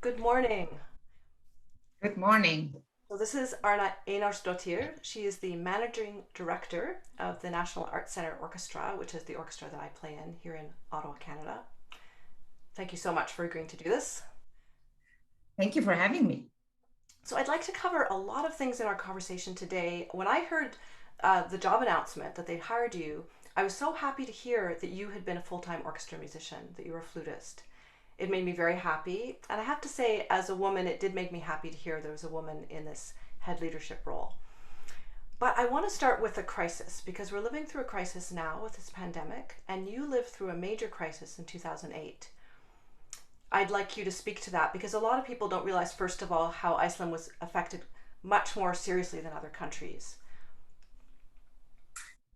Good morning. Good morning. So this is Arna Einarsdóttir. She is the managing director of the National Arts Centre Orchestra, which is the orchestra that I play in here in Ottawa, Canada. Thank you so much for agreeing to do this. Thank you for having me. So I'd like to cover a lot of things in our conversation today. When I heard the job announcement that they'd hired you, I was so happy to hear that you had been a full-time orchestra musician, that you were a flutist. It made me very happy. And I have to say, as a woman, it did make me happy to hear there was a woman in this head leadership role. But I want to start with a crisis because we're living through a crisis now with this pandemic, and you lived through a major crisis in 2008. I'd like you to speak to that because a lot of people don't realize, first of all, how Iceland was affected much more seriously than other countries.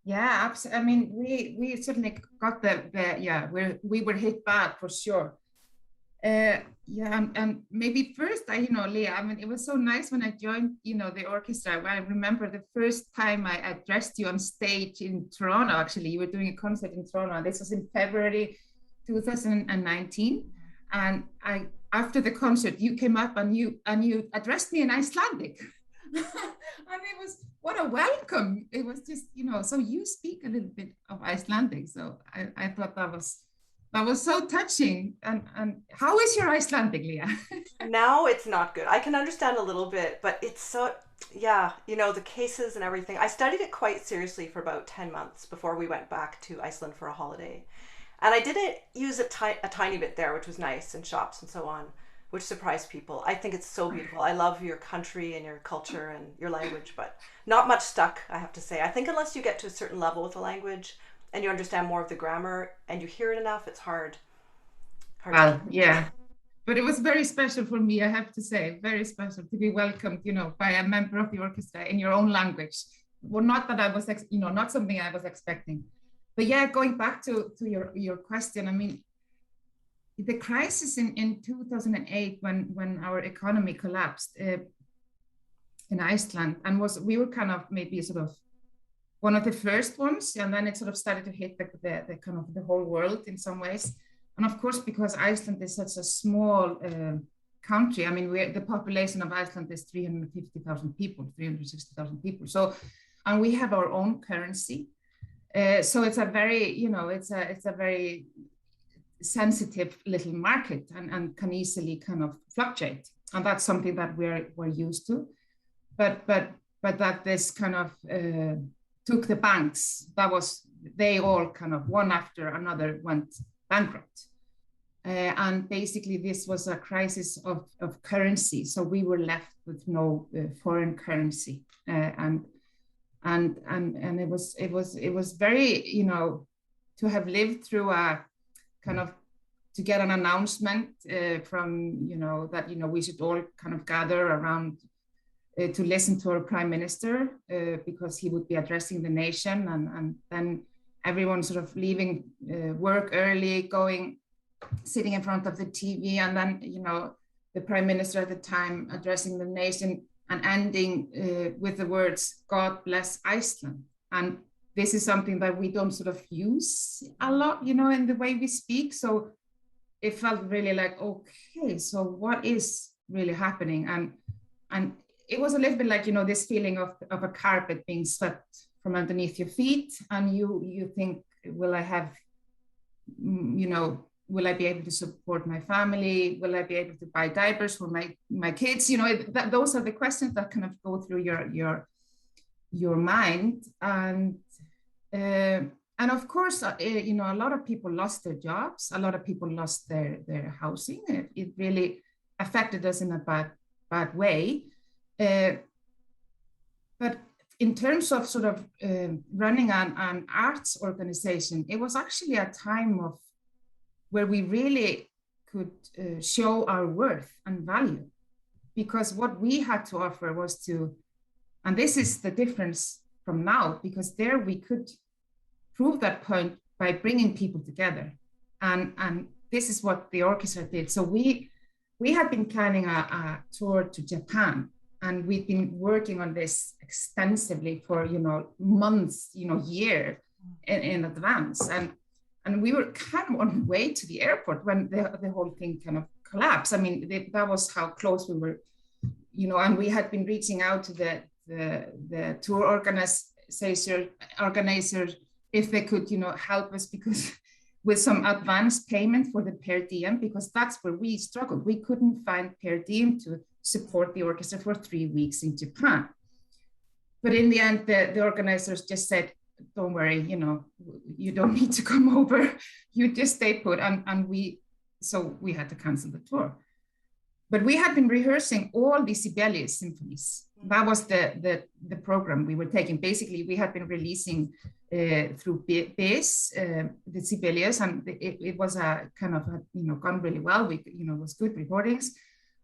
Yeah, absolutely. I mean, we certainly got the yeah, we were hit bad for sure. Yeah, and maybe first, Leah, I mean, it was so nice when I joined, the orchestra. I remember the first time I addressed you on stage in Toronto. Actually, you were doing a concert in Toronto. This was in February 2019, and I after the concert, you came up and you addressed me in Icelandic. And it was what a welcome. It was just, so you speak a little bit of Icelandic. So I thought that was so touching. And how is your Icelandic, Leah? Now it's not good. I can understand a little bit, but it's so, yeah, the cases and everything. I studied it quite seriously for about 10 months before we went back to Iceland for a holiday. And I didn't use it a tiny bit there, which was nice, in shops and so on, which surprised people. I think it's so beautiful. I love your country and your culture and your language, but not much stuck, I have to say. I think unless you get to a certain level with the language and you understand more of the grammar and you hear it enough, it's hard to keep. Well, yeah, but it was very special for me, I have to say, very special to be welcomed, by a member of the orchestra in your own language. Well, not that I was, not something I was expecting. But yeah, going back to your question, I mean, the crisis in 2008 when our economy collapsed in Iceland and we were kind of maybe sort of one of the first ones, and then it sort of started to hit the kind of the whole world in some ways. And of course, because Iceland is such a small country, I mean, the population of Iceland is 350,000 people, 360,000 people. So, and we have our own currency. So it's a very, it's a very sensitive little market and can easily kind of fluctuate. And that's something that we're used to. But that this kind of took the banks. They all kind of one after another went bankrupt. And basically this was a crisis of currency. So we were left with no foreign currency. And it was very, to have lived through a kind of to get an announcement from, that, we should all kind of gather around to listen to our prime minister because he would be addressing the nation, and then everyone sort of leaving work early, sitting in front of the TV, and then the prime minister at the time addressing the nation and ending with the words "God bless Iceland." And this is something that we don't sort of use a lot, in the way we speak. So it felt really like, okay, so what is really happening? And it was a little bit like, this feeling of a carpet being swept from underneath your feet. And you think, will I have, will I be able to support my family? Will I be able to buy diapers for my kids? Those are the questions that kind of go through your mind. And of course, a lot of people lost their jobs. A lot of people lost their housing. It really affected us in a bad way. But in terms of sort of running an arts organization, it was actually a time of where we really could show our worth and value, because what we had to offer was and this is the difference from now, because there we could prove that point by bringing people together. And this is what the orchestra did. So we had been planning a tour to Japan, and we've been working on this extensively for, months, year in advance. And we were kind of on the way to the airport when the whole thing kind of collapse. I mean, that was how close we were, you know, and we had been reaching out to the tour organizer if they could, you know, help us because with some advance payment for the per diem, because that's where we struggled. We couldn't find per diem to support the orchestra for 3 weeks in Japan. But in the end, the organizers just said, don't worry, you know, you don't need to come over. You just stay put. So we had to cancel the tour. But we had been rehearsing all the Sibelius symphonies. That was the program we were taking. Basically, we had been releasing through BIS, the Sibelius, and it was a kind of, you know, gone really well. We, you know, it was good recordings.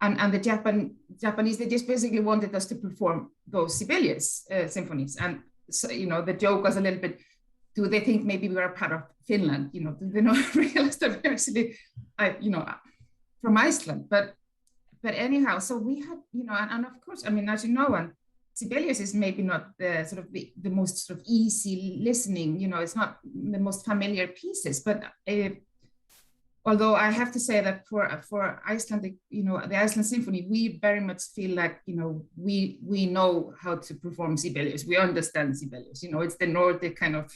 And the Japanese, they just basically wanted us to perform those Sibelius symphonies. And so, you know, the joke was a little bit, do they think maybe we were a part of Finland? You know, do they not realize that we're actually, you know, from Iceland? But anyhow, so we had, you know, and of course, I mean, as you know, and Sibelius is maybe not the sort of the most sort of easy listening, you know, it's not the most familiar pieces, but although I have to say that for Iceland, you know, the Iceland Symphony, we very much feel like, you know, we know how to perform Sibelius. We understand Sibelius, you know, it's the Nordic kind of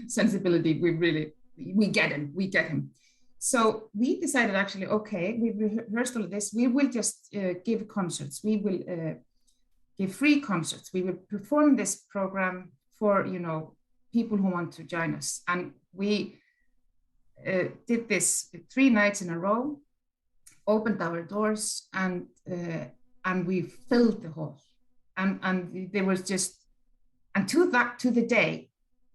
sensibility. We get him. So we decided actually, okay, we rehearsed all of this. We will just give concerts. We will give free concerts. We will perform this program for, you know, people who want to join us. And we did this 3 nights in a row, opened our doors, and we filled the hall. And there was just, and to the day,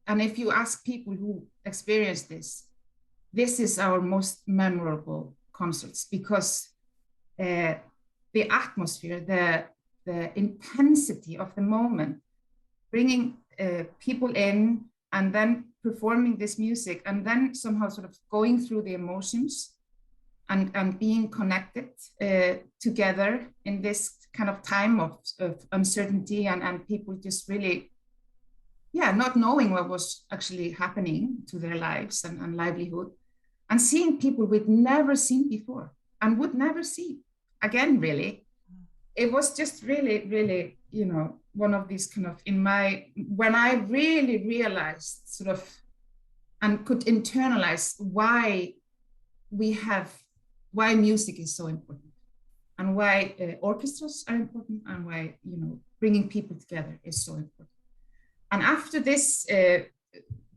and if you ask people who experienced this is our most memorable concerts, because the atmosphere, the intensity of the moment, bringing people in and then performing this music and then somehow sort of going through the emotions and being connected together in this kind of time of uncertainty and people just really, not knowing what was actually happening to their lives and livelihood, and seeing people we'd never seen before and would never see again, really. It was just really, really, you know, one of these kind of, when I really realized sort of, and could internalize why music is so important, and why orchestras are important, and why, you know, bringing people together is so important. And after this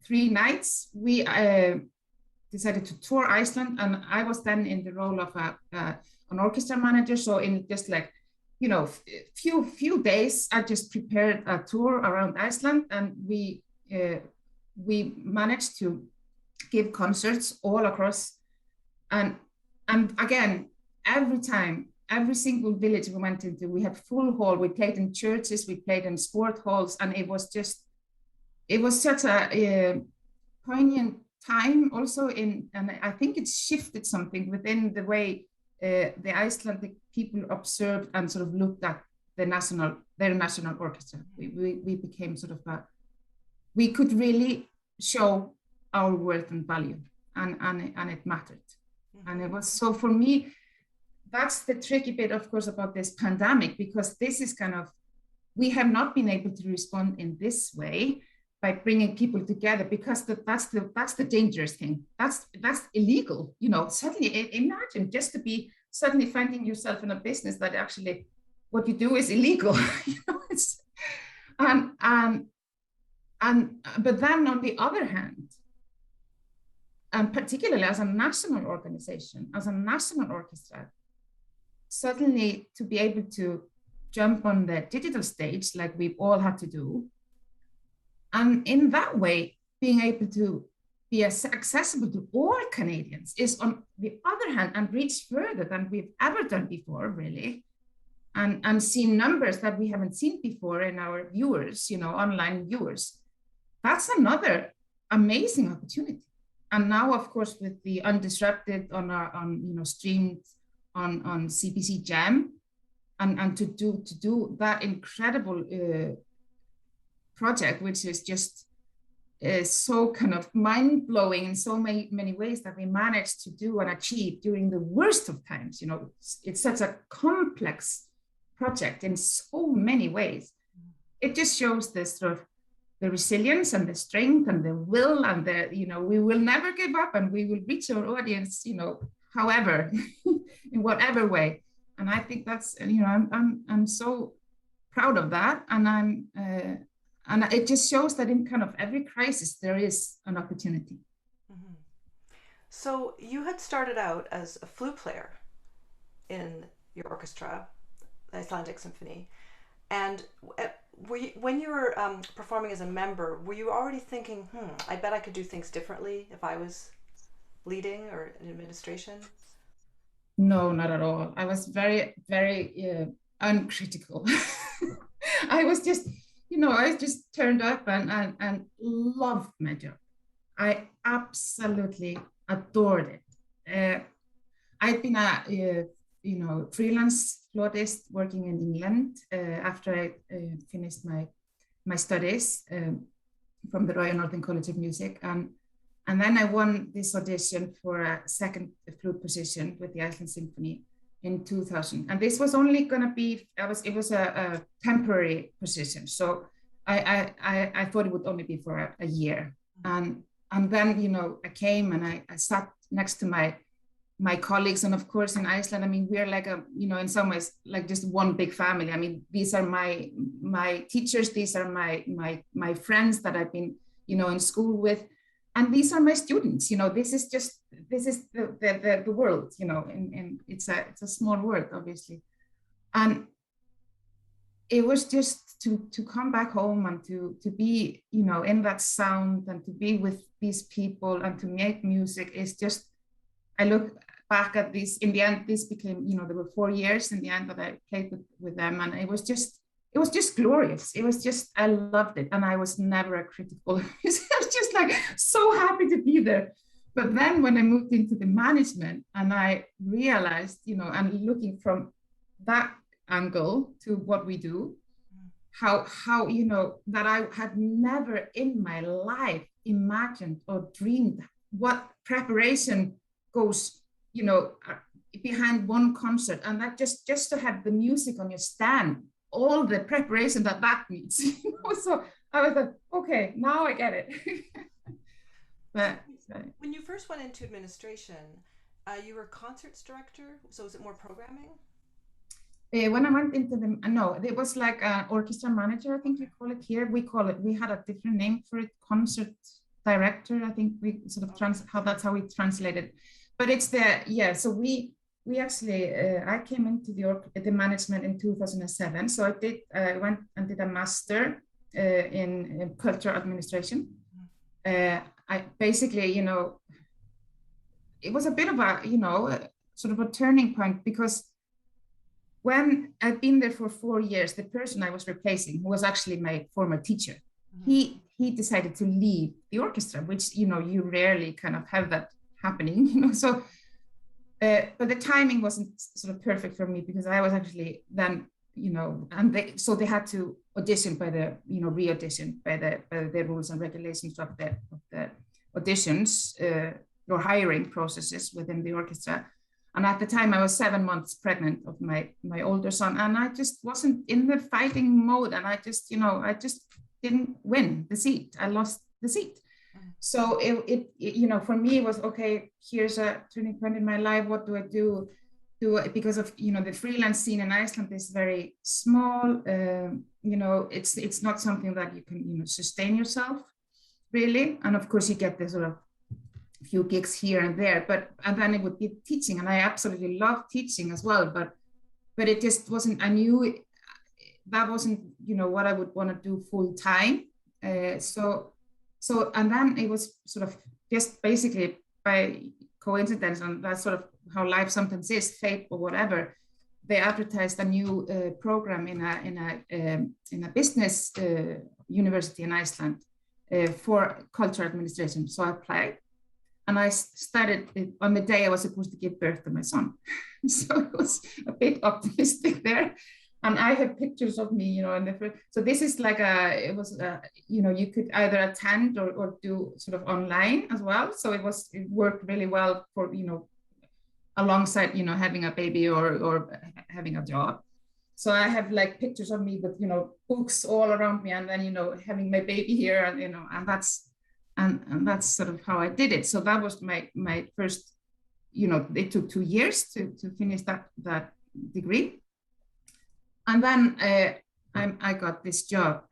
3 nights, we decided to tour Iceland, and I was then in the role of an orchestra manager. So in just like, you know, few days, I just prepared a tour around Iceland, and we managed to give concerts all across. And again, every single village we went into, we had full hall. We played in churches, we played in sport halls, and it was such a poignant time also and I think it shifted something within the way the Icelandic people observed and sort of looked at their national orchestra. We became sort of we could really show our worth and value, and it mattered. Mm-hmm. And it was, so for me, that's the tricky bit, of course, about this pandemic, because this is kind of, we have not been able to respond in this way by bringing people together, because that's the dangerous thing. That's illegal. You know, suddenly imagine just to be suddenly finding yourself in a business that actually what you do is illegal. You know, but then on the other hand, and particularly as a national organization, as a national orchestra, suddenly to be able to jump on the digital stage like we've all had to do, and in that way, being able to be as accessible to all Canadians is, on the other hand, and reach further than we've ever done before, really, and see numbers that we haven't seen before in our viewers, you know, online viewers. That's another amazing opportunity. And now, of course, with the Undisrupted streamed on CBC Gem, and to do that incredible project, which is just so kind of mind-blowing in so many ways that we managed to do and achieve during the worst of times. You know, it's such a complex project in so many ways. It just shows this sort of the resilience and the strength and the will and the, you know, we will never give up and we will reach our audience, you know, however, in whatever way. And I think that's, you know, I'm so proud of that. And it just shows that in kind of every crisis, there is an opportunity. Mm-hmm. So you had started out as a flute player in your orchestra, the Icelandic Symphony. And when you were performing as a member, were you already thinking, I bet I could do things differently if I was leading or in administration? No, not at all. I was very, very uncritical. I was just, you know, I just turned up and loved my job. I absolutely adored it. I'd been a, you know, freelance flautist working in England after I finished my studies from the Royal Northern College of Music. And then I won this audition for a second flute position with the Iceland Symphony in 2000. And this was only going to be, it was a temporary position. So I thought it would only be for a year. And then, you know, I came and I sat next to my colleagues. And of course, in Iceland, I mean, we're like a, you know, in some ways, like just one big family. I mean, these are my teachers. These are my friends that I've been, you know, in school with. And these are my students, you know, this is the world, you know, and it's a small world, obviously. And it was just to come back home and to be, you know, in that sound and to be with these people and to make music is just, I look back at this, in the end, this became, you know, there were 4 years in the end that I played with them. And it was just glorious. It was just, I loved it. And I was never a critical. I was just like so happy to be there. But then when I moved into the management and I realized, you know, and looking from that angle to what we do, how, you know, that I had never in my life imagined or dreamed what preparation goes, you know, behind one concert. And that just to have the music on your stand, all the preparation that needs, you know? So I was like, okay, now I get it. But when you first went into administration, you were concerts director. So is it more programming? When I went into no, it was like an orchestra manager, I think you call it here. We had a different name for it, concert director. I think we sort of that's how we translate it. But it's so we actually, I came into the management in 2007. So I went and did a master in cultural administration. I basically, you know, it was a bit of a, you know, sort of a turning point, because when I'd been there for 4 years, the person I was replacing, who was actually my former teacher, he decided to leave the orchestra, which, you know, you rarely kind of have that happening, you know. So but the timing wasn't sort of perfect for me, because I was actually then, you know, and they had to audition by the, you know, re-audition by the rules and regulations of the auditions or hiring processes within the orchestra. And at the time I was 7 months pregnant of my older son, and I just wasn't in the fighting mode. And I just, you know, I just didn't win the seat. I lost the seat. So it you know, for me it was, okay, here's a turning point in my life. What do I do? Because of, you know, the freelance scene in Iceland is very small. You know, it's not something that you can, you know, sustain yourself really. And of course you get the sort of few gigs here and there, and then it would be teaching, and I absolutely love teaching as well. But it just wasn't. I knew that wasn't, you know, what I would want to do full time. So, and then it was sort of just basically by coincidence, and that's sort of how life sometimes is, fate or whatever. They advertised a new program in a business university in Iceland for cultural administration. So I applied, and I started on the day I was supposed to give birth to my son. So it was a bit optimistic there. And I have pictures of me, in the first. So this is like it was, you could either attend or do sort of online as well. So it worked really well for, alongside, having a baby or having a job. So I have like pictures of me with, books all around me, and then, having my baby here, and, and that's sort of how I did it. So that was my first, it took 2 years to finish that degree. And then I got this job,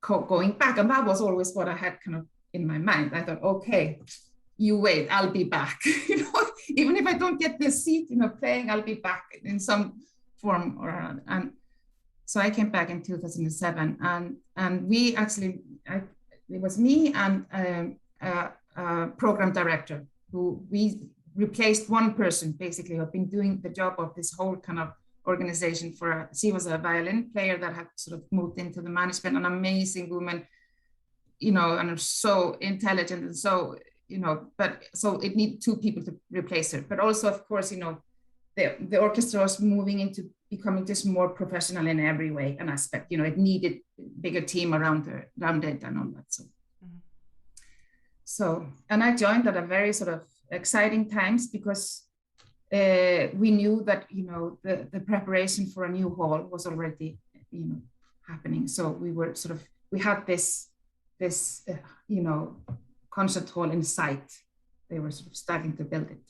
going back. And that was always what I had kind of in my mind. I thought, okay, you wait, I'll be back. Even if I don't get this seat, playing, I'll be back in some form or another. And so I came back in 2007. And we actually, it was me and a program director who we replaced one person, basically, who had been doing the job of this whole kind of organization she was a violin player that had sort of moved into the management, an amazing woman, and so intelligent, and so, but so it needed 2 people to replace her. But also, of course, the orchestra was moving into becoming just more professional in every way and aspect. It needed bigger team around it and all that. So, and I joined at a very sort of exciting times, because we knew that, the preparation for a new hall was already, happening. So we had this, concert hall in sight. They were sort of starting to build it.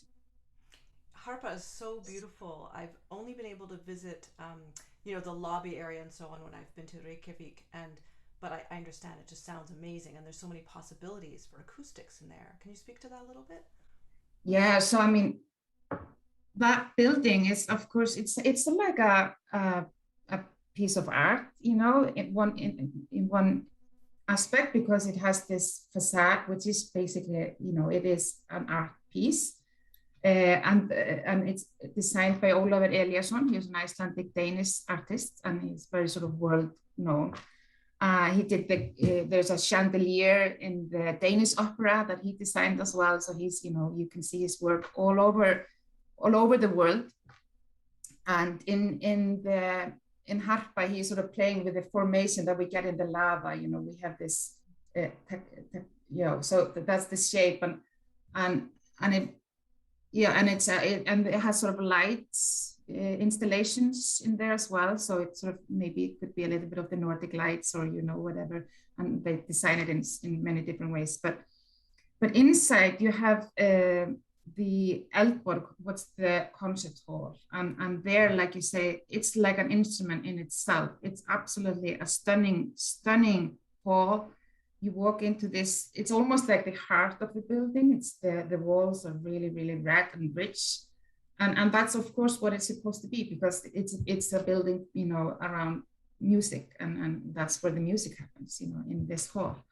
Harpa is so beautiful. I've only been able to visit, the lobby area and so on when I've been to Reykjavik, but I understand it just sounds amazing, and there's so many possibilities for acoustics in there. Can you speak to that a little bit? Yeah, so I mean, that building is, of course, it's like a piece of art, in one aspect, because it has this facade, which is basically, it is an art piece. And it's designed by Ólafur Eliasson. He's an Icelandic Danish artist, and he's very sort of world known. He did there's a chandelier in the Danish opera that he designed as well. So he's, you can see his work all over the world. And in Harpa, he's sort of playing with the formation that we get in the lava. We have this, so that's the shape, and it, yeah, and and it has sort of lights installations in there as well. So it sort of, maybe it could be a little bit of the Nordic lights, or whatever. And they design it in many different ways. But inside you have the Eldborg, what's the concert hall, and there, like you say, it's like an instrument in itself. It's absolutely a stunning hall. You walk into this, it's almost like the heart of the building. It's the walls are really, really red and rich. And that's, of course, what it's supposed to be, because it's a building, around music, and that's where the music happens, in this hall.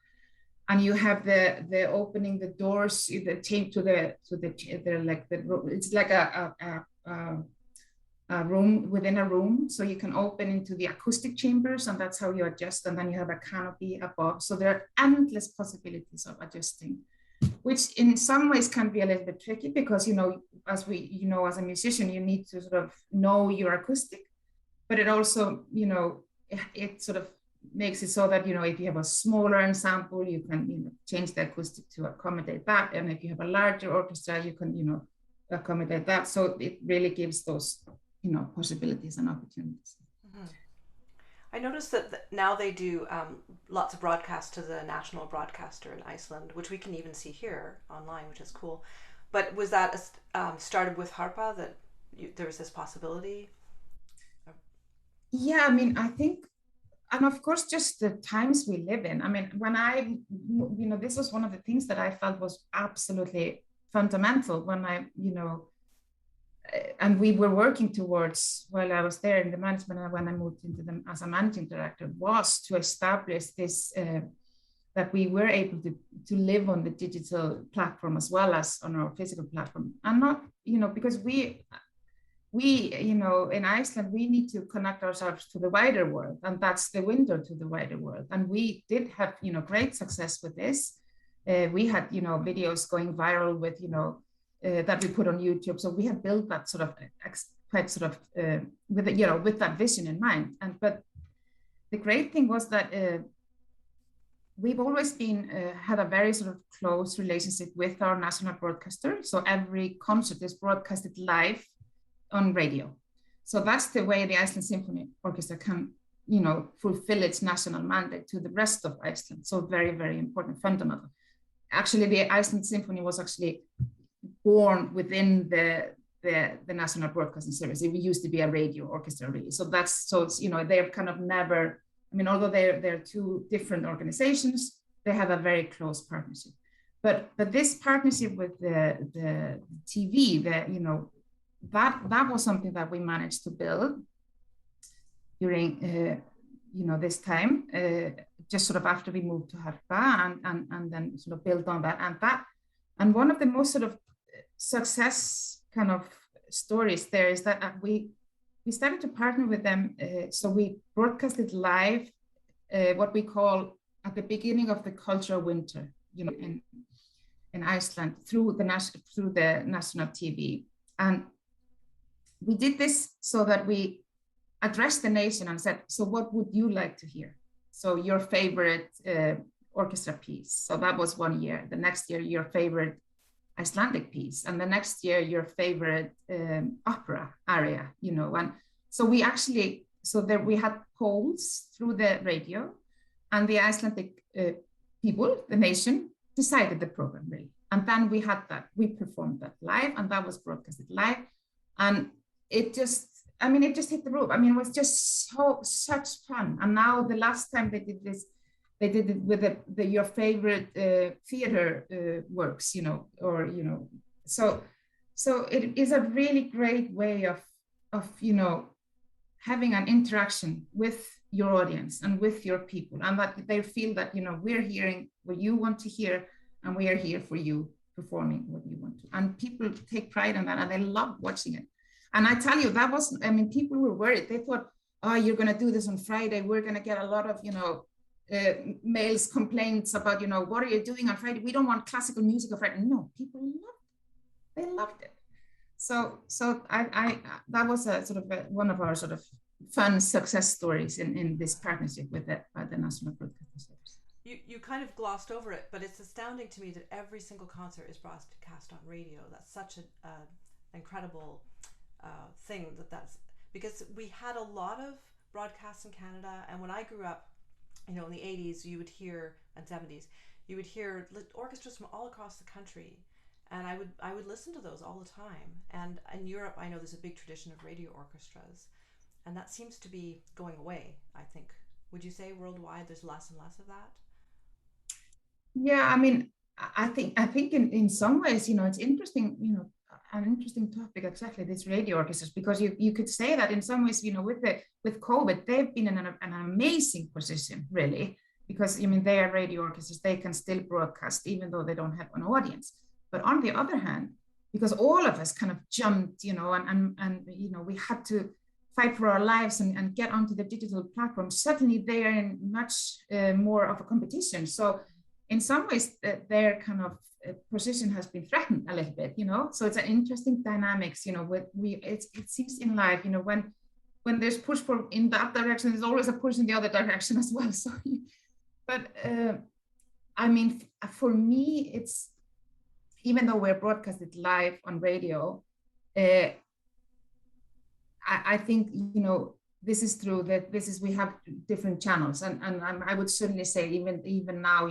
And you have the opening the doors, the chain to the like it's like a room within a room, so you can open into the acoustic chambers, and that's how you adjust. And then you have a canopy above, so there are endless possibilities of adjusting, which in some ways can be a little bit tricky, because as a musician, you need to sort of know your acoustic, but it also it sort of makes it so that if you have a smaller ensemble, you can change the acoustic to accommodate that, and if you have a larger orchestra, you can accommodate that. So it really gives those possibilities and opportunities. Mm-hmm. I noticed that now they do lots of broadcasts to the national broadcaster in Iceland, which we can even see here online, which is cool. But was that started with Harpa, that there was this possibility? Yeah, I mean, I think, and of course, just the times we live in. I mean, when this was one of the things that I felt was absolutely fundamental when and we were working towards, while I was there in the management, and when I moved into them as a managing director, was to establish this, that we were able to live on the digital platform as well as on our physical platform. And not, because we in Iceland, we need to connect ourselves to the wider world, and that's the window to the wider world. And we did have, great success with this. We had, videos going viral with, that we put on YouTube. So we have built that sort of quite sort of with with that vision in mind. But the great thing was that we've always been had a very sort of close relationship with our national broadcaster. So every concert is broadcasted live on radio. So that's the way the Iceland Symphony Orchestra can, fulfill its national mandate to the rest of Iceland. So very, very important, fundamental. Actually, the Iceland Symphony was actually born within the National Broadcasting Service. It used to be a radio orchestra, really. So they've kind of never, although they're two different organizations, they have a very close partnership. But this partnership with the TV, that was something that we managed to build during this time, just sort of after we moved to Harpa, and then sort of build on that. And one of the most sort of success kind of stories there is that we started to partner with them. So we broadcasted live what we call at the beginning of the cultural winter, in Iceland through the national TV. And we did this so that we addressed the nation and said, so what would you like to hear? So your favorite orchestra piece. So that was 1 year. The next year, your favorite Icelandic piece. And the next year, your favorite opera aria, And so we actually, we had polls through the radio, and the Icelandic people, the nation, decided the program, really. And then we performed that live, and that was broadcasted live. And it just hit the roof. It was just such fun. And now the last time they did this, they did it with your favorite theater works, So it is a really great way of having an interaction with your audience and with your people, and that they feel that, we're hearing what you want to hear, and we are here for you, performing what you want to. And people take pride in that, and they love watching it. And I tell you, that was, people were worried. They thought, oh, you're going to do this on Friday. We're going to get a lot of, mails, complaints about, what are you doing on Friday? We don't want classical music on Friday. No, people loved it. They loved it. So I that was a sort of one of our sort of fun success stories in this partnership with the National Broadcasting Service. You kind of glossed over it, but it's astounding to me that every single concert is broadcast on radio. That's such an incredible thing that's because we had a lot of broadcasts in Canada, and when I grew up, in the 80s, you would hear, and 70s, you would hear orchestras from all across the country, and I would listen to those all the time. And in Europe, I know there's a big tradition of radio orchestras, and that seems to be going away, I think. Would you say worldwide there's less and less of that? Yeah, I think in some ways, it's interesting, an interesting topic, exactly, these radio orchestras, because you could say that in some ways, with COVID, they've been in an amazing position, really, because they are radio orchestras, they can still broadcast even though they don't have an audience. But on the other hand, because all of us kind of jumped, and we had to fight for our lives and get onto the digital platform, suddenly they are in much more of a competition. So in some ways, their kind of position has been threatened a little bit, So it's an interesting dynamics, it seems in life, when there's push in that direction, there's always a push in the other direction as well. So, but for me, it's, even though we're broadcasted live on radio, I think, this is true that we have different channels, and I would certainly say even now,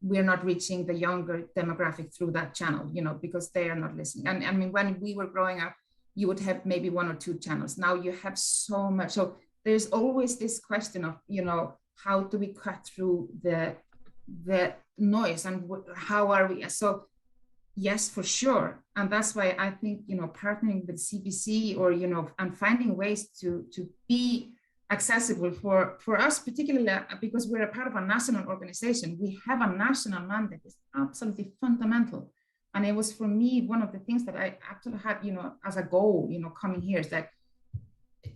we're not reaching the younger demographic through that channel, because they are not listening. And when we were growing up, you would have maybe 1 or 2 channels. Now you have so much. So there's always this question of, how do we cut through the noise, and how are we? So yes, for sure. And that's why I think, partnering with CBC or, and finding ways to be accessible for us, particularly because we're a part of a national organization. We have a national mandate. It's absolutely fundamental. And it was, for me, one of the things that I actually had, as a goal, coming here, is that,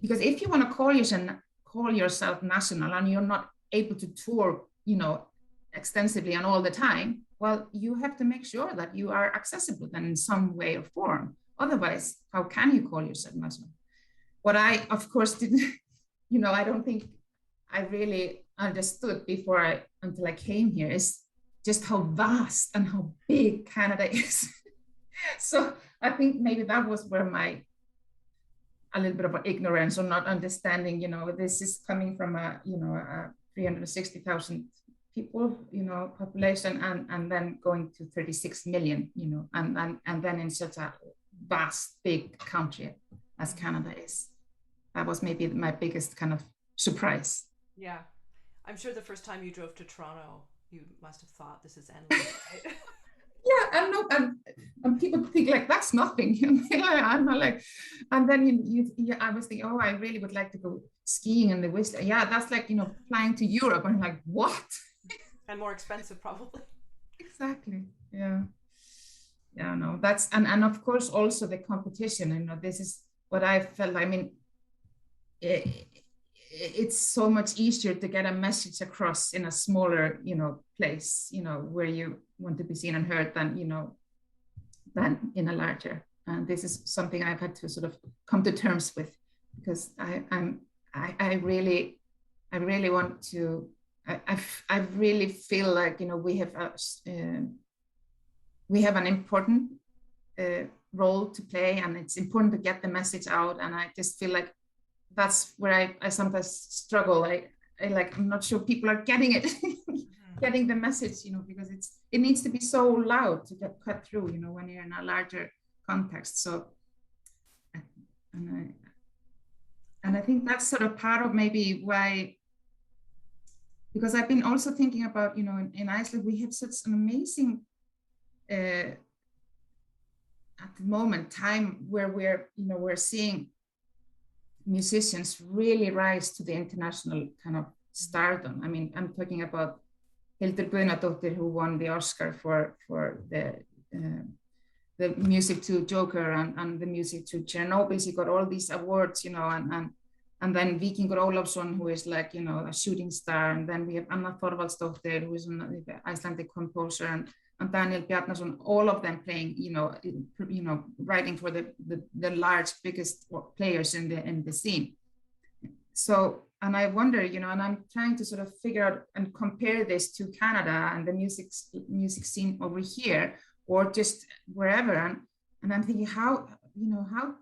because if you want to call yourself national and you're not able to tour, extensively and all the time, well, you have to make sure that you are accessible then in some way or form. Otherwise, how can you call yourself national? What I, of course, didn't, I don't think I really understood until I came here is just how vast and how big Canada is. So I think maybe that was where a little bit of ignorance or not understanding, this is coming from a 360,000 people, population, and then going to 36 million, and then in such a vast, big country as Canada is. That was maybe my biggest kind of surprise. Yeah. I'm sure the first time you drove to Toronto, you must have thought this is endless, right? Yeah, and no, and people think like that's nothing. I'm not like, and then I was thinking, oh, I really would like to go skiing in the Whistler. Yeah, that's like flying to Europe. I'm like, what? And more expensive, probably. Exactly. Yeah. Yeah. No, that's and of course also the competition. This is what I felt. I mean, it's so much easier to get a message across in a smaller, place, where you want to be seen and heard than in a larger. And this is something I've had to sort of come to terms with, because I really want to. I really feel like we have an important role to play, and it's important to get the message out. And I just feel like that's where I sometimes struggle. I'm not sure people are getting it, getting the message, because it needs to be so loud to get cut through, when you're in a larger context. So, and I think that's sort of part of maybe why, because I've been also thinking about, in Iceland, we have such an amazing, at the moment, time where we're seeing musicians really rise to the international kind of stardom. I mean, I'm talking about Hildur Guðnadóttir, who won the Oscar for the music to Joker and the music to Chernobyl. She got all these awards, and then Víkingur Ólafsson, who is like, a shooting star. And then we have Anna Þorvaldsdóttir, who is an Icelandic composer, and Daniel Bjarnason, all of them playing, writing for the large, biggest players in the scene. So, and I wonder, and I'm trying to sort of figure out and compare this to Canada and the music scene over here, or just wherever. And I'm thinking, how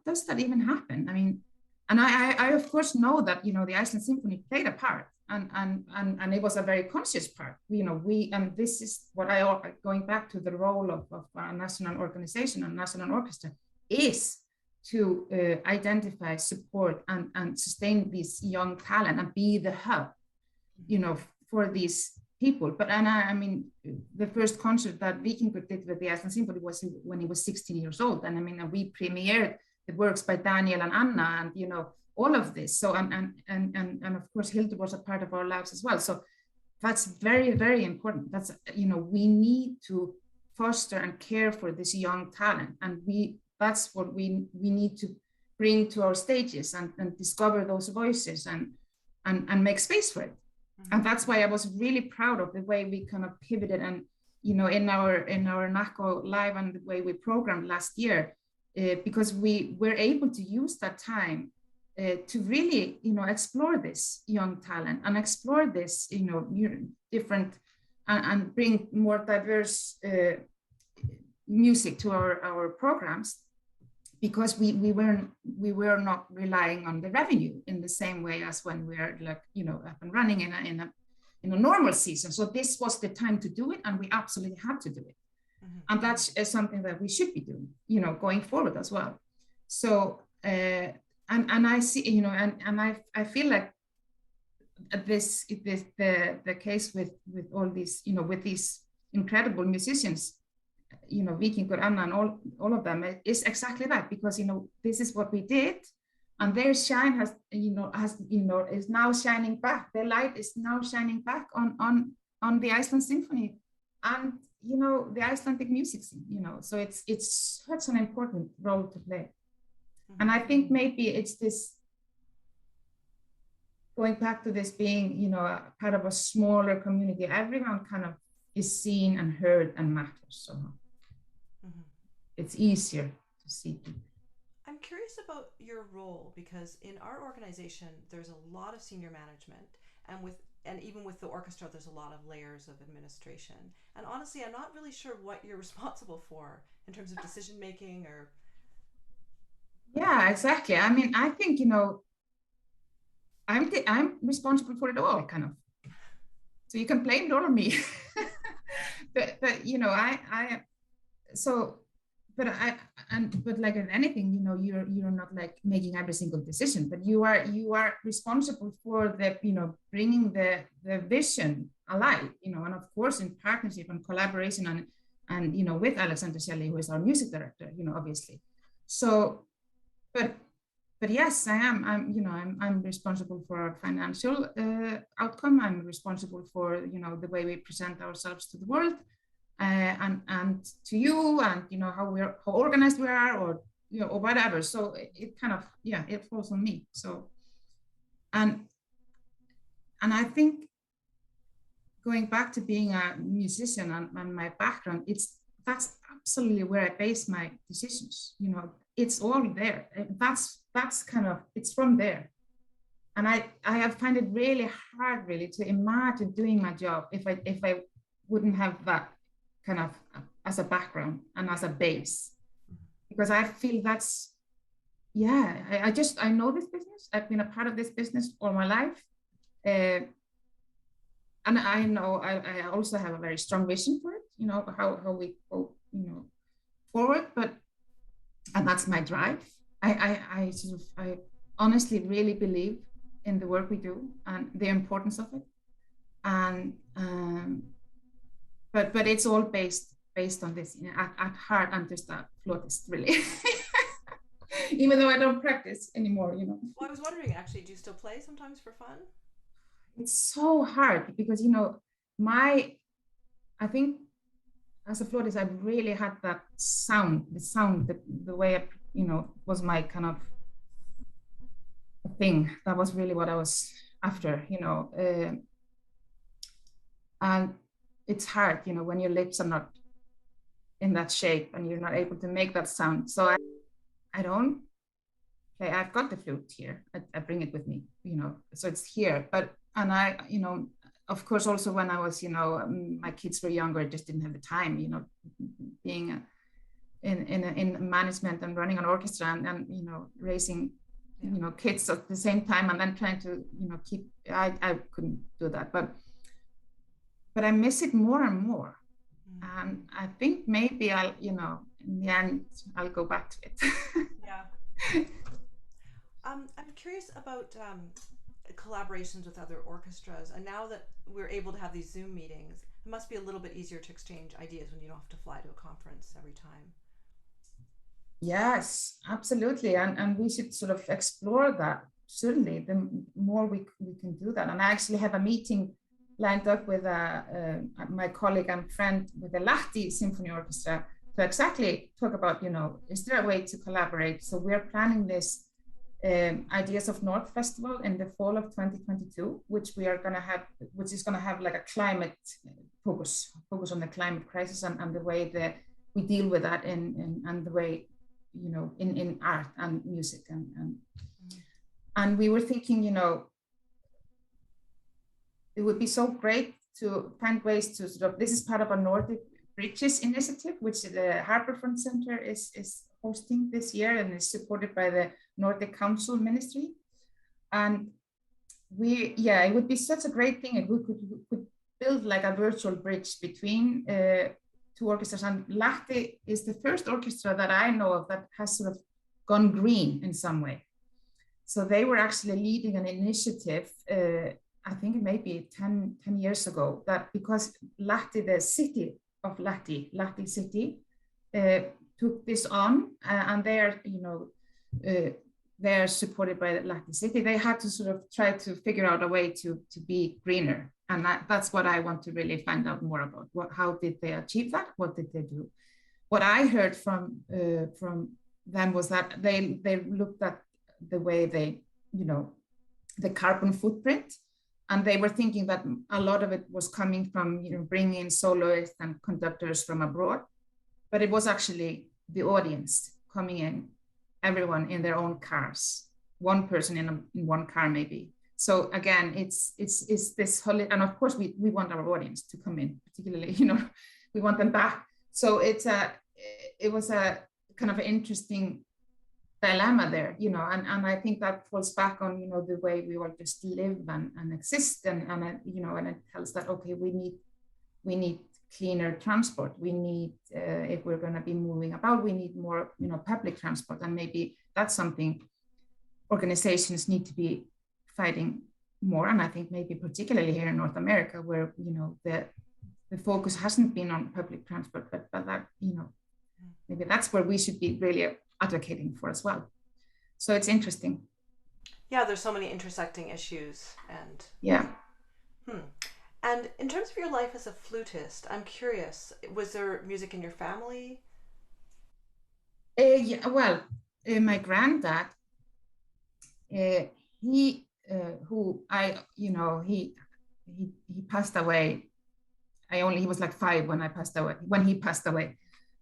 does that even happen? I mean, and I of course know that, the Iceland Symphony played a part. And it was a very conscious part. And this is what going back to the role of a national organization and national orchestra, is to identify, support, and sustain this young talent and be the hub, for these people. But I mean, the first concert that Víkingur did with the Iceland Symphony was when he was 16 years old, and I mean, we premiered the works by Daniel and Anna, and all of this. So and of course Hildur was a part of our lives as well. So that's very, very important. That's we need to foster and care for this young talent, and that's what we need to bring to our stages and discover those voices and make space for it. Mm-hmm. And that's why I was really proud of the way we kind of pivoted, and in our NACO live and the way we programmed last year, because we were able to use that time to really, explore this young talent and explore this, different and bring more diverse music to our programs, because we were not relying on the revenue in the same way as when we're like, up and running in a normal season. So this was the time to do it, and we absolutely had to do it. Mm-hmm. And that's something that we should be doing, going forward as well. So, and I see, and I feel like the case with all these, with these incredible musicians, Víkingur, Anna, and all of them is exactly that, because, this is what we did, and their shine is now shining back. The light is now shining back on the Iceland Symphony and, the Icelandic music scene, so it's such an important role to play. And I think maybe it's this, going back to this being, a part of a smaller community, everyone kind of is seen and heard and matters. So it's easier to proceed to. I'm curious about your role because in our organization there's a lot of senior management, and even with the orchestra there's a lot of layers of administration. And honestly, I'm not really sure what you're responsible for in terms of decision making or. Yeah, exactly. I mean, I think, I'm responsible for it all, kind of. So you can blame it all on me. but I so but I but like in anything, you're not like making every single decision, but you are responsible for the, bringing the vision alive, and of course in partnership and collaboration and with Alexander Shelley, who is our music director, obviously. So but yes, I am. I'm responsible for our financial outcome. I'm responsible for the way we present ourselves to the world, and to you, and how organized we are, or whatever. So it kind of, it falls on me. So and I think, going back to being a musician and my background, that's absolutely where I base my decisions. It's all there. That's kind of, it's from there. And I have find it really hard, really, to imagine doing my job if I wouldn't have that kind of as a background and as a base, because I feel that's, I know this business. I've been a part of this business all my life. And I know I also have a very strong vision for it, how we go, forward. And that's my drive. I honestly really believe in the work we do and the importance of it. And but it's all based on this. At heart, I'm just a flautist, really. Even though I don't practice anymore. Well, I was wondering, actually, do you still play sometimes for fun? It's so hard because I think as a flautist I really had that sound, the way I, was my kind of thing. That was really what I was after, and it's hard, when your lips are not in that shape and you're not able to make that sound. So I don't play. I've got the flute here. I bring it with me, so it's here. And I, of course, also when I was, my kids were younger, I just didn't have the time, being in management and running an orchestra and raising, kids at the same time, and then trying to, keep, I couldn't do that. But I miss it more and more. And I think maybe I'll, in the end, I'll go back to it. Yeah. I'm curious about collaborations with other orchestras, and now that we're able to have these Zoom meetings, it must be a little bit easier to exchange ideas when you don't have to fly to a conference every time. Yes, absolutely. And we should sort of explore that. Certainly, the more we can do that. And I actually have a meeting lined up with my colleague and friend with the Lahti Symphony Orchestra to exactly talk about, is there a way to collaborate? So we're planning this Ideas of North Festival in the fall of 2022, which is going to have like a climate focus on the climate crisis and the way that we deal with that and the way, in art and music and we were thinking, it would be so great to find ways to sort of, this is part of a Nordic Bridges initiative, which the Harbourfront Centre is hosting this year and is supported by the Nordic Council Ministry. And it would be such a great thing if we could build like a virtual bridge between two orchestras. And Lahti is the first orchestra that I know of that has sort of gone green in some way. So they were actually leading an initiative, I think it may be 10 years ago, that because Lahti, the city of Lahti city, took this on, and they're supported by the Lahti city. They had to sort of try to figure out a way to be greener, and that's what I want to really find out more about. How did they achieve that? What did they do? What I heard from them was that they looked at the way they, the carbon footprint. And they were thinking that a lot of it was coming from, bringing in soloists and conductors from abroad, but it was actually the audience coming in, everyone in their own cars, one person in one car maybe. So again, it's this whole, and of course we want our audience to come in, particularly, we want them back. So it was a kind of interesting dilemma there, and I think that falls back on, the way we all just live and exist, and it tells that, okay, we need cleaner transport. We need, if we're going to be moving about, we need more, public transport, and maybe that's something organizations need to be fighting more. And I think maybe particularly here in North America, where, the focus hasn't been on public transport, but that, maybe that's where we should be really advocating for as well. So it's interesting. Yeah, there's so many intersecting issues. And yeah. And in terms of your life as a flutist, I'm curious, was there music in your family? Yeah, well, my granddad, he passed away. He was like 5 when he passed away.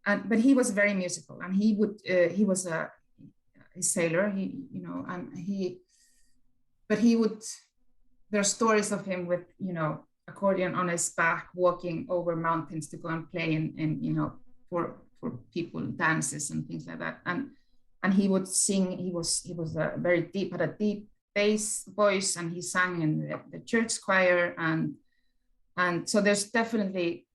But he was very musical, and he was a sailor, there are stories of him with, accordion on his back, walking over mountains to go and play in for people, dances and things like that. And he would sing, he was had a deep bass voice, and he sang in the church choir. And so there's definitely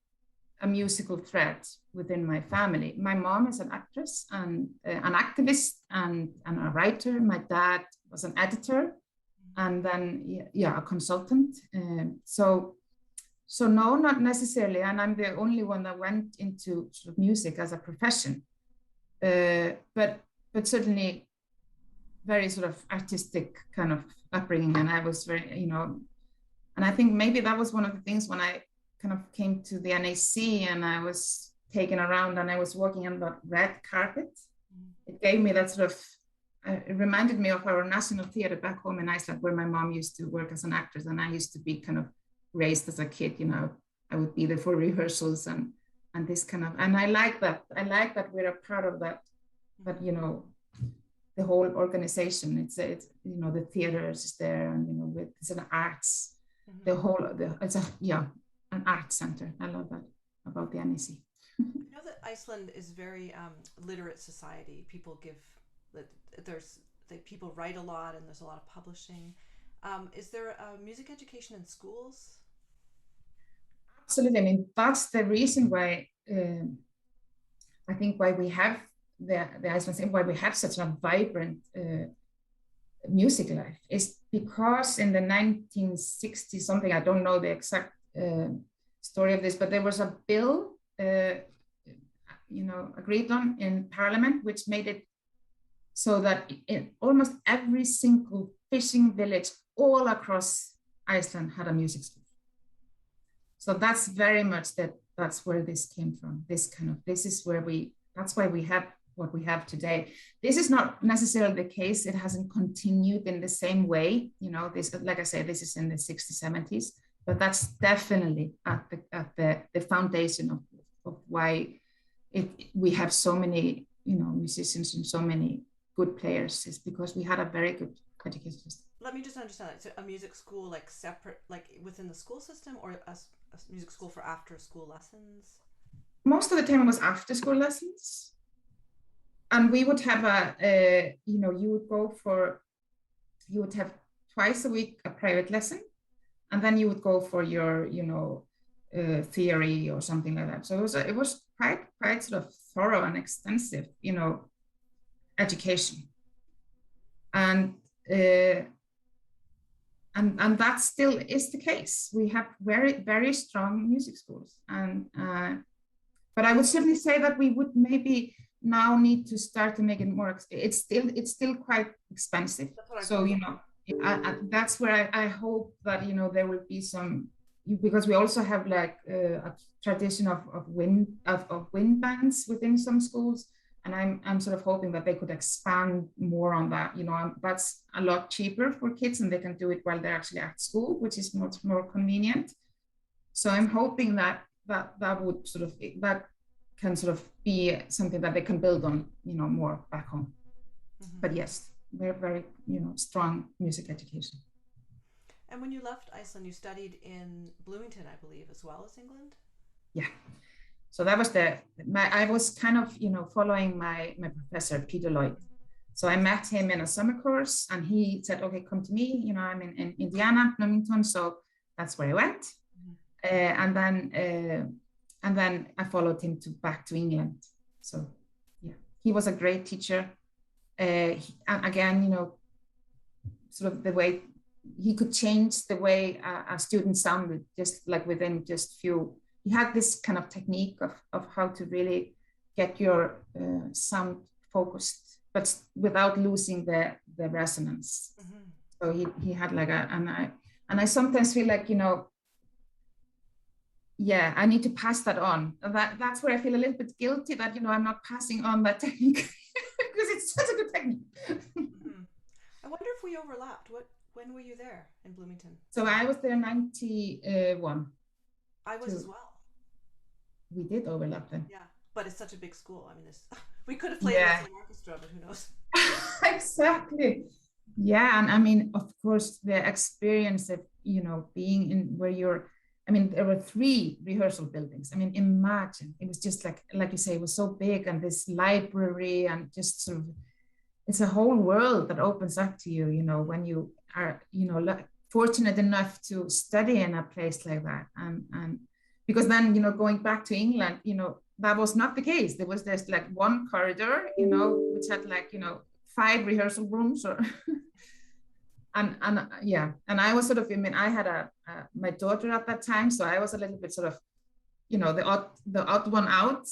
a musical thread within my family. My mom is an actress and an activist and a writer. My dad was an editor, and then a consultant. So no, not necessarily. And I'm the only one that went into sort of music as a profession, but certainly very sort of artistic kind of upbringing. And I was very, and I think maybe that was one of the things when I kind of came to the NAC and I was taken around and I was walking on the red carpet. It gave me that sort of, it reminded me of our national theater back home in Iceland, where my mom used to work as an actress, and I used to be kind of raised as a kid. I would be there for rehearsals and this kind of, and I like that we're a part of that. But the whole organization, it's the theaters is there, and it's an arts, it's an arts center. I love that about the NEC. I know that Iceland is very literate society. People people write a lot, and there's a lot of publishing. Is there a music education in schools? Absolutely. I mean, that's the reason why I think why we have the Iceland Symphony, why we have such a vibrant music life, is because in the 1960s something, I don't know the exact story of this, but there was a bill agreed on in Parliament, which made it so that in almost every single fishing village all across Iceland had a music school. So that's very much that's where this came from. That's why we have what we have today. This is not necessarily the case. It hasn't continued in the same way. This, like I say, this is in the 60s, 70s, but that's definitely at the foundation of why we have so many, musicians and so many good players, is because we had a very good education system. Let me just understand that. So a music school, like separate, like within the school system, or a music school for after school lessons? Most of the time it was after school lessons. And we would have you would have twice a week a private lesson, and then you would go for your, theory or something like that. So it was quite sort of thorough and extensive, education. And that still is the case. We have very, very strong music schools. And but I would certainly say that we would maybe now need to start to make it more. It's still quite expensive. So that's where I hope that there will be some, because we also have like a tradition of wind bands within some schools, and I'm sort of hoping that they could expand more on that. That's a lot cheaper for kids, and they can do it while they're actually at school, which is much more convenient. So I'm hoping that would sort of, that can sort of be something that they can build on, more back home. Mm-hmm. But yes, very, very, strong music education. And when you left Iceland, you studied in Bloomington, I believe, as well as England? Yeah. So that was I was kind of, following my professor, Peter Lloyd. So I met him in a summer course and he said, okay, come to me, I'm in Indiana, Bloomington. So that's where I went. Mm-hmm. And then I followed him back to England. So yeah, he was a great teacher. And again, sort of the way he could change the way a student sounded, just like within just few. He had this kind of technique of how to really get your sound focused, but without losing the resonance. Mm-hmm. So he had like and I sometimes feel like, yeah, I need to pass that on. That's where I feel a little bit guilty that, I'm not passing on that technique because it's such a good technique. Mm-hmm. I wonder if we overlapped. When were you there in Bloomington? So I was there in 91. I was as well. We did overlap then. Yeah, but it's such a big school. I mean, we could have played in the same orchestra, but who knows? Exactly. Yeah, and I mean, of course, the experience of, being in where there were 3 rehearsal buildings. I mean, imagine, it was just like you say, it was so big, and this library, and just sort of, it's a whole world that opens up to you, when you are, fortunate enough to study in a place like that. And because then, going back to England, that was not the case. There was just like one corridor, which had like, 5 rehearsal rooms or and yeah. And I was sort of, I had my daughter at that time. So I was a little bit sort of, the odd one out.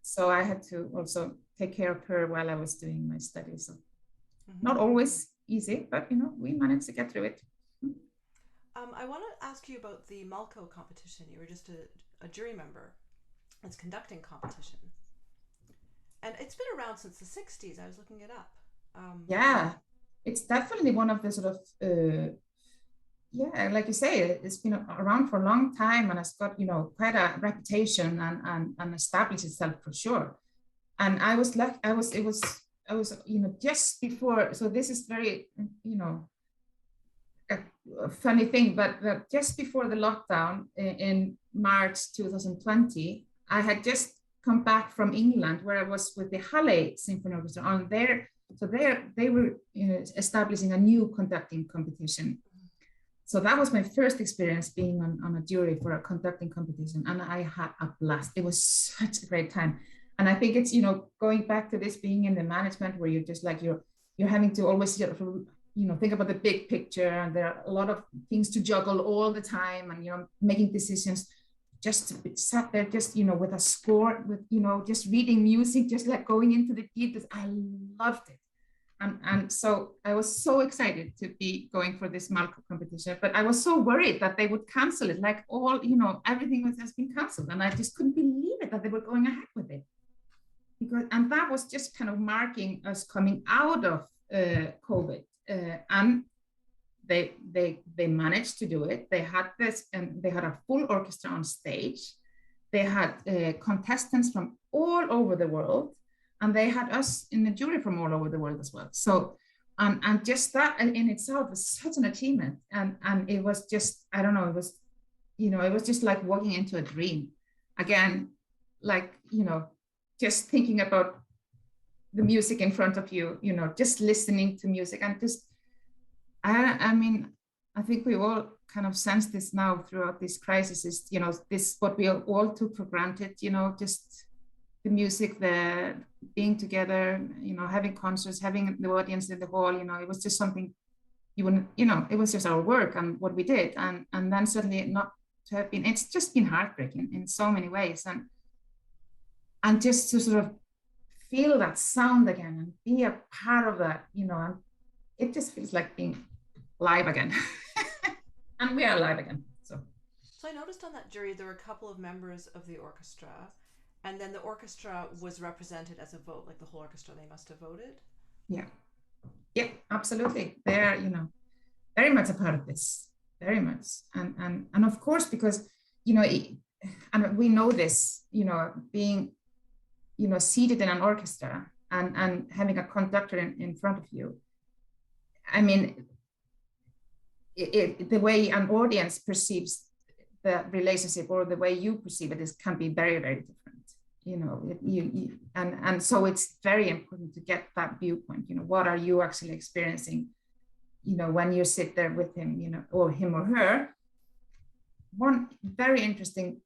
So I had to also take care of her while I was doing my studies. So mm-hmm. Not always easy, but, we managed to get through it. I want to ask you about the Malco competition. You were just a jury member. It's conducting competition. And it's been around since the 60s. I was looking it up. Yeah, it's definitely one of the sort of, like you say, it's been around for a long time and it's got, quite a reputation and established itself for sure. And I was, just before, so this is very, a funny thing, but just before the lockdown in March 2020, I had just come back from England where I was with the Halle Symphony Orchestra on there. So they were establishing a new conducting competition. So that was my first experience being on a jury for a conducting competition. And I had a blast. It was such a great time. And I think it's, going back to this being in the management where you're just like, you're having to always, think about the big picture, and there are a lot of things to juggle all the time, and making decisions. Just to be sat there, just with a score, with just reading music, just like going into the details. I loved it, and so I was so excited to be going for this Malco competition. But I was so worried that they would cancel it, like all everything has been canceled, and I just couldn't believe it that they were going ahead with it. And that was just kind of marking us coming out of COVID. And they managed to do it. They had this, and they had a full orchestra on stage. They had contestants from all over the world, and they had us in the jury from all over the world as well. So, and just that in itself was such an achievement. And it was just, I don't know, it was, it was just like walking into a dream. Again, like, just thinking about the music in front of you, just listening to music, and just, I mean, I think we all kind of sense this now throughout this crisis is, this, what we all took for granted, just the music, the being together, having concerts, having the audience in the hall, it was just something you wouldn't, it was just our work and what we did. And then suddenly not to have been, it's just been heartbreaking in so many ways. And just to sort of feel that sound again and be a part of that, and it just feels like being live again. And we are live again. So I noticed on that jury there were a couple of members of the orchestra, and then the orchestra was represented as a vote, like the whole orchestra, they must have voted. Yeah, absolutely. They're very much a part of this, very much. And of course, because and we know this, being, seated in an orchestra and having a conductor in front of you. I mean, the way an audience perceives the relationship or the way you perceive it can be very, very different. And so it's very important to get that viewpoint. What are you actually experiencing, when you sit there with him, or him or her. One very interesting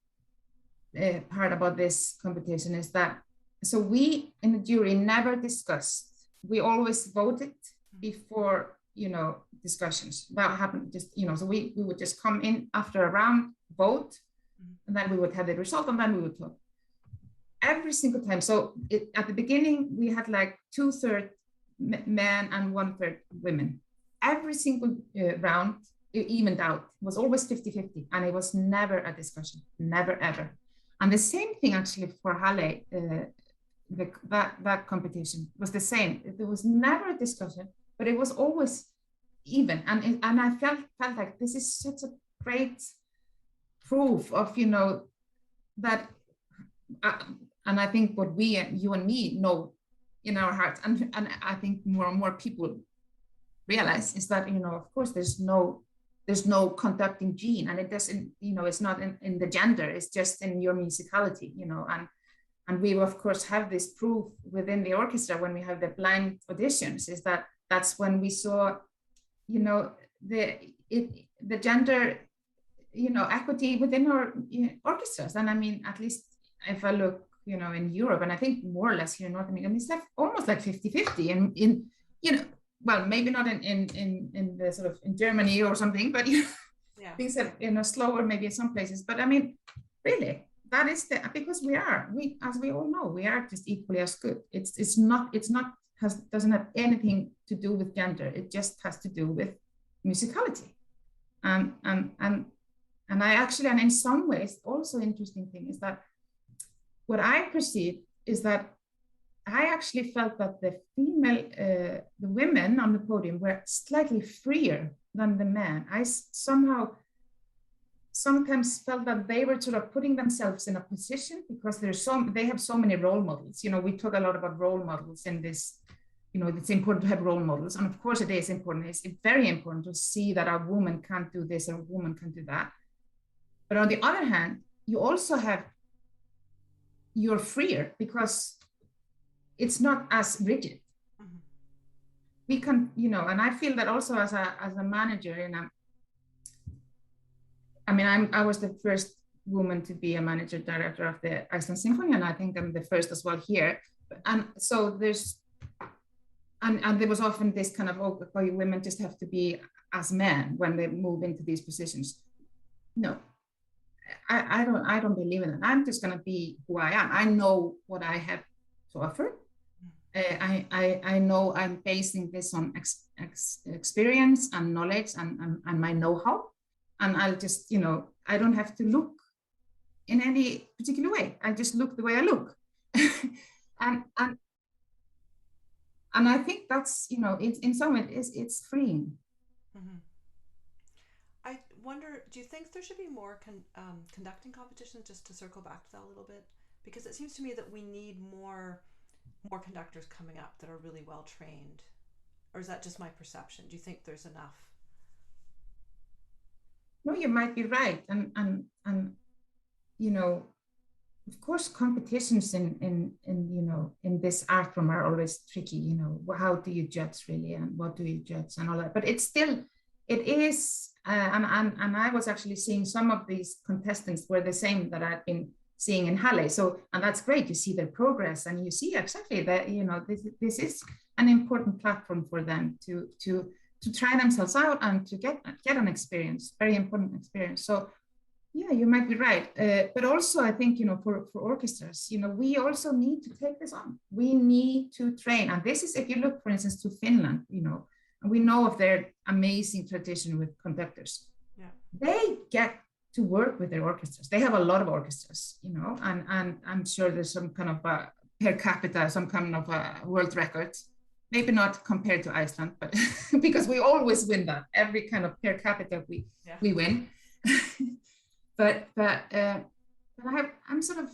part about this competition is that, so we in the jury never discussed. We always voted before, discussions. That happened just, so we would just come in after a round, vote, and then we would have the result, and then we would talk. Every single time. So at the beginning, we had like 2/3 men and 1/3 women. Every single round, it evened out. It was always 50-50, and it was never a discussion, never ever. And the same thing actually for Halle, that competition was the same. There was never a discussion, but it was always even. And I felt like this is such a great proof of, that, and I think what you and me know in our hearts, and I think more and more people realize is that, of course, there's no conducting gene, and it doesn't, it's not in the gender, it's just in your musicality, and we of course have this proof within the orchestra when we have the blind auditions, is that's when we saw, the gender, equity within our orchestras. And I mean, at least if I look, in Europe, and I think more or less here in North America, it's like almost like 50-50 in well, maybe not in the sort of in Germany or something, but yeah. Things are, slower maybe in some places. But I mean, really, that is because we, as we all know, we are just equally as good. Doesn't have anything to do with gender. It just has to do with musicality. And I actually, and in some ways, also interesting thing is that what I perceive is that I actually felt that the women on the podium were slightly freer than the men. I sometimes felt that they were sort of putting themselves in a position because they have so many role models. We talk a lot about role models in this, it's important to have role models. And of course it is important. It's very important to see that a woman can't do this or a woman can do that. But on the other hand, you also you're freer because it's not as rigid. Mm-hmm. We can, and I feel that also as a manager I was the first woman to be a manager director of the Iceland Symphony, and I think I'm the first as well here. And so there's, and there was often this kind of, women just have to be as men when they move into these positions. No, I don't believe in it. I'm just going to be who I am. I know what I have to offer. I know I'm basing this on experience and knowledge and my know-how. And I'll just, I don't have to look in any particular way. I just look the way I look. and I think that's, it's in some way it's freeing. Mm-hmm. I wonder, do you think there should be more conducting competitions, just to circle back to that a little bit? Because it seems to me that we need more conductors coming up that are really well trained. Or is that just my perception? Do you think there's enough? No, you might be right. And of course, competitions in this art form are always tricky. How do you judge really, and what do you judge and all that? But it is, and I was actually seeing some of these contestants were the same that I've been seeing in Halle. So, and that's great. You see their progress, and you see exactly that this is an important platform for them to try themselves out and to get an experience, very important experience. So yeah, you might be right. But also I think, for orchestras, we also need to take this on. We need to train. And this is, if you look, for instance, to Finland, and we know of their amazing tradition with conductors. Yeah. They get to work with their orchestras. They have a lot of orchestras, and I'm sure there's some kind of per capita, some kind of a world record. Maybe not compared to Iceland, but because we always win that. Every kind of per capita we win. but but I'm sort of,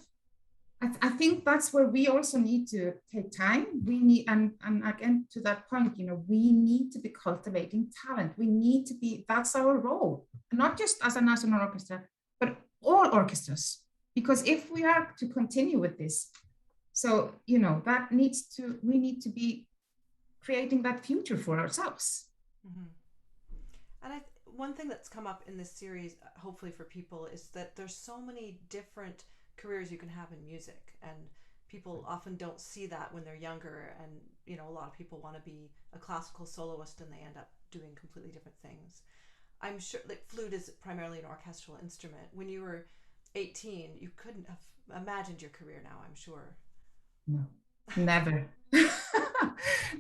I think that's where we also need to take time. We need, and again, to that point, we need to be cultivating talent. We need to be, that's our role, not just as a national orchestra, but all orchestras. Because if we are to continue with this, so, we need to be creating that future for ourselves. Mm-hmm. And one thing that's come up in this series, hopefully for people, is that there's so many different careers you can have in music, and people often don't see that when they're younger. And a lot of people want to be a classical soloist, and they end up doing completely different things. I'm sure, like, flute is primarily an orchestral instrument. When you were 18, you couldn't have imagined your career now, I'm sure. No, never.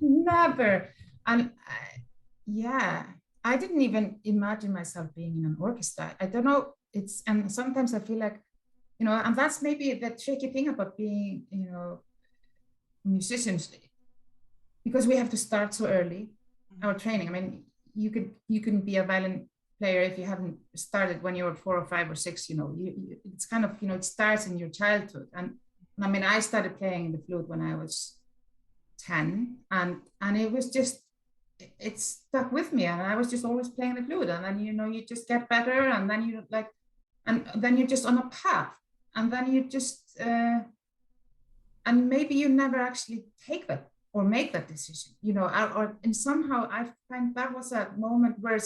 Never. And yeah, I didn't even imagine myself being in an orchestra. I don't know. And sometimes I feel like, and that's maybe the tricky thing about being, musicians, because we have to start so early, our training. I mean, you can be a violin player if you haven't started when you were 4 or 5 or 6. It's kind of, it starts in your childhood. And I mean, I started playing the flute when I was 10, and it was just, it stuck with me, and I was just always playing the flute. And then you just get better, and then then you're just on a path, and then you just and maybe you never actually take that or make that decision, and somehow I find that was a moment where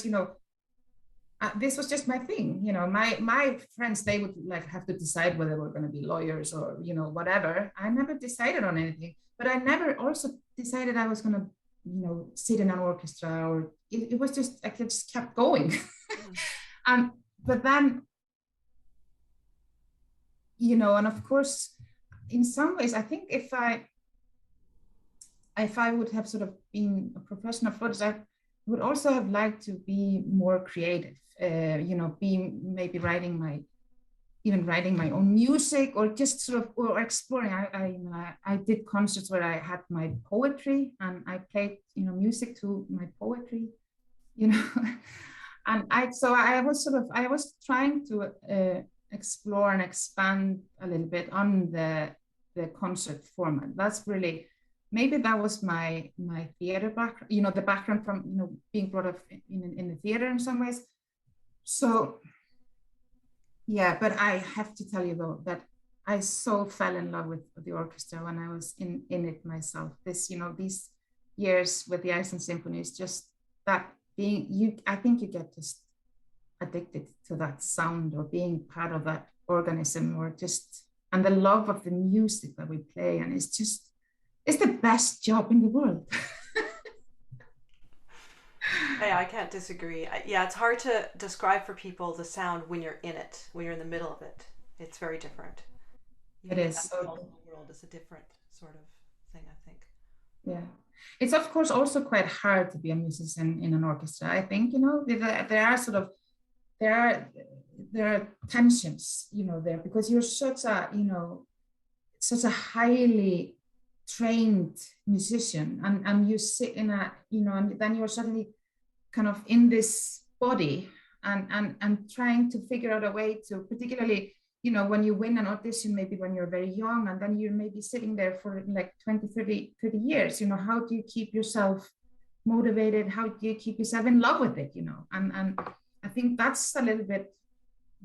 this was just my thing. My friends, they would like have to decide whether we're going to be lawyers or whatever. I never decided on anything, but I never also decided I was going to sit in an orchestra, or it was just, I just kept going. But then and of course, in some ways, I think if I would have sort of been a professional flutist, I would also have liked to be more creative. Being maybe writing my own music, or just sort of, or exploring. I did concerts where I had my poetry, and I played music to my poetry, and I was trying to explore and expand a little bit on the concert format. That's really, maybe that was my theater background, the background from being brought up in the theater in some ways. So yeah, but I have to tell you though that I so fell in love with the orchestra when I was in it myself. These years with the Iceland Symphony is just that I think you get just addicted to that sound, or being part of that organism, or just, and the love of the music that we play. And it's the best job in the world. Hey, I can't disagree. Yeah, it's hard to describe for people the sound when you're in it, when you're in the middle of it. It's very different. It is. So the world is a different sort of thing, I think. Yeah. It's of course also quite hard to be a musician in an orchestra. I think, there are sort of, there are tensions, there, because you're such a highly trained musician, and you sit in and then you're suddenly kind of in this body, and trying to figure out a way to, particularly when you win an audition, maybe when you're very young, and then you're maybe sitting there for like 20, 30 years, how do you keep yourself motivated? How do you keep yourself in love with it? And I think that's a little bit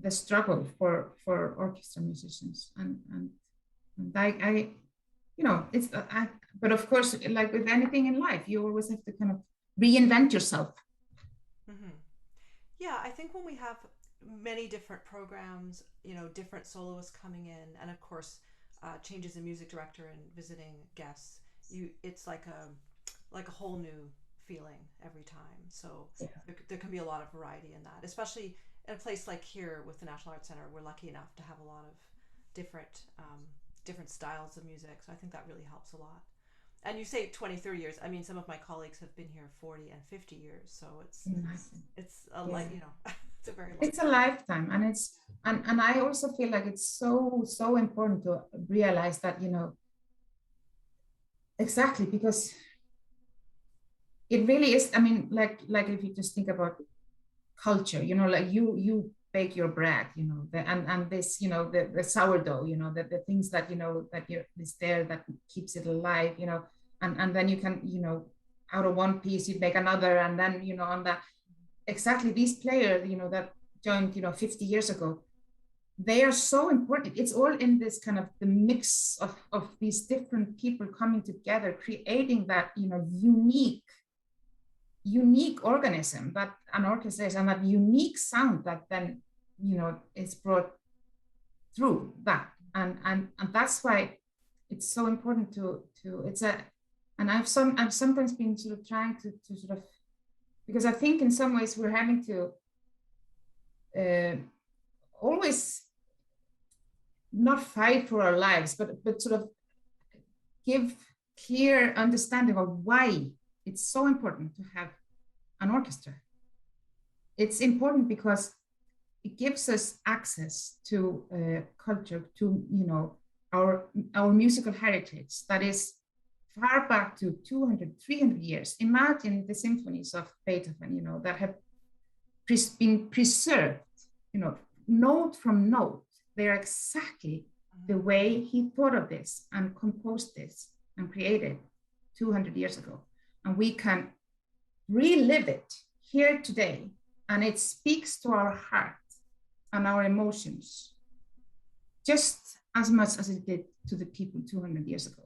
the struggle for orchestra musicians, and I it's but of course, like with anything in life, you always have to kind of reinvent yourself. Mm-hmm. Yeah, I think when we have many different programs, different soloists coming in, and of course, changes in music director and visiting guests, it's like a whole new feeling every time. So yeah, there can be a lot of variety in that, especially in a place like here with the National Arts Centre. We're lucky enough to have a lot of different styles of music, so I think that really helps a lot. And you say 20, 30 years. I mean, some of my colleagues have been here 40 and 50 years, so it's a it's a very long it's a lifetime. And it's and I also feel like it's so important to realize that, exactly, because it really is. I mean, like if you just think about culture, like you bake your bread, and this, the sourdough, the things that, that is there that keeps it alive, and then you can, out of one piece you make another, and then, on that, exactly, these players, that joined, 50 years ago, they are so important. It's all in this kind of the mix of these different people coming together, creating that, unique organism that an orchestra is, and that unique sound that then, is brought through that. And that's why it's so important to and I've sometimes been sort of trying to sort of, because I think in some ways we're having to always not fight for our lives, but sort of give clear understanding of why it's so important to have an orchestra. It's important because it gives us access to culture, to our musical heritage that is far back to 200, 300 years. Imagine the symphonies of Beethoven, that have been preserved, note from note. They're exactly the way he thought of this and composed this and created 200 years ago. And we can relive it here today. And it speaks to our heart and our emotions just as much as it did to the people 200 years ago.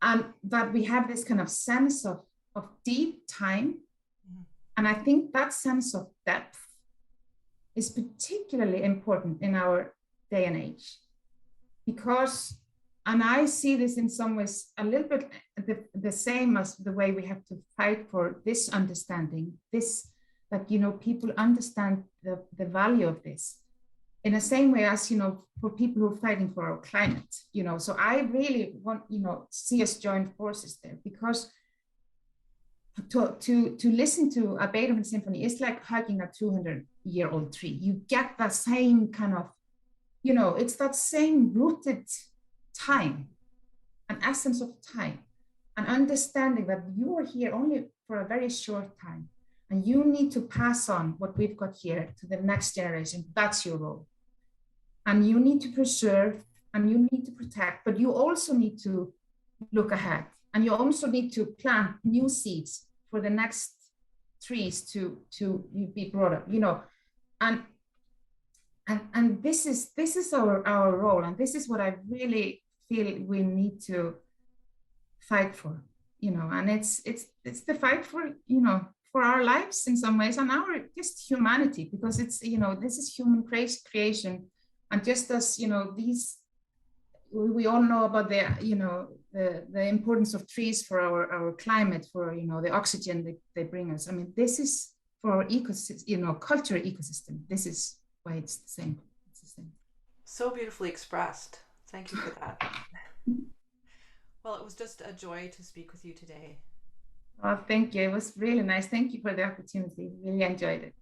And that we have this kind of sense of deep time. And I think that sense of depth is particularly important in our day and age, because, and I see this in some ways a little bit the same as the way we have to fight for this understanding, this, that, people understand the value of this in the same way as, for people who are fighting for our climate, so I really want, see us join forces there, because to listen to a Beethoven symphony is like hugging a 200-year-old tree. You get that same kind of, it's that same rooted time, an essence of time, an understanding that you are here only for a very short time, and you need to pass on what we've got here to the next generation. That's your role. And you need to preserve, and you need to protect, but you also need to look ahead, and you also need to plant new seeds for the next trees to be brought up, and this is our role, and this is what I really feel we need to fight for, and it's the fight for, for our lives in some ways, and our just humanity, because it's, this is human creation, and just as, these, we all know about the importance of trees for our climate, for, the oxygen they bring us. I mean, this is for our ecosystem, cultural ecosystem. This is why it's the same. It's the same. So beautifully expressed. Thank you for that. Well, it was just a joy to speak with you today. Oh, thank you. It was really nice. Thank you for the opportunity. Really enjoyed it.